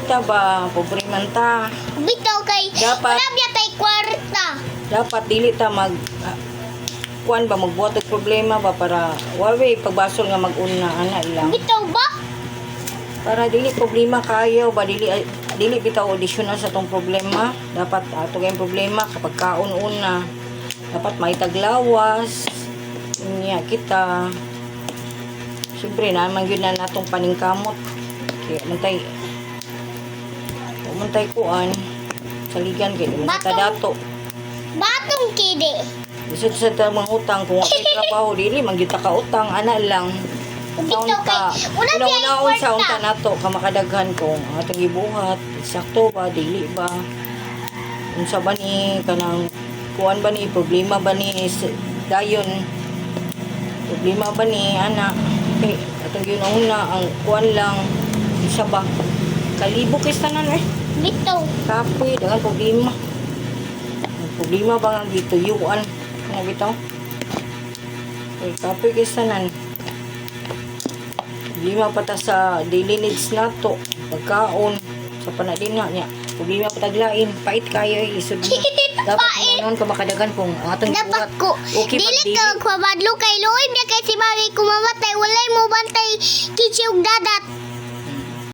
kita ba pobre man ta. Bitaw kay Dapat- wala biya tay kwarta. Dapat dili ta kuan ba magbuhat og problema ba para wawi pagbasol nga mag-una ana ilang. Bitaw ba? Para dili problema kayo ba dili bitaw auditional sa tong problema. Dapat ato kay problema kapag kaon una. Dapat may taglawas. Niya kita. Siyempre naman yun na natong paningkamot. Kaya muntay kuan saligan kay mo Batong- ta dato. Batong kidi. Bisod sa mga utang kung ay trabaho dili man gyud ta ka utang ana lang. Bitaw kay wala biya Una-una sa unta kwarta. nato ka makadaghan kung atong gibuhat sakto ba dili ba unsa ba ni kanang kuan ba ni problema ba ni dayon problema ba ni ana kay atong ginauna ang kuan lang isa ba kalibo kay tanan Bitaw. kapoy dengan problema problema ba nga gituyuan nga bitaw kay kapoy kay tanan problema pa ta sa daily needs nato pagkaon sa panadina niya problema pa taglain pait kayo isod na dapat Pait. noon ka makadagan kung ang atong Dapat gibuhat ko. okay ba Dili ka magpamadlo kay Loy biya kay si Mami kumamatay walay mo bantay kichig dadat.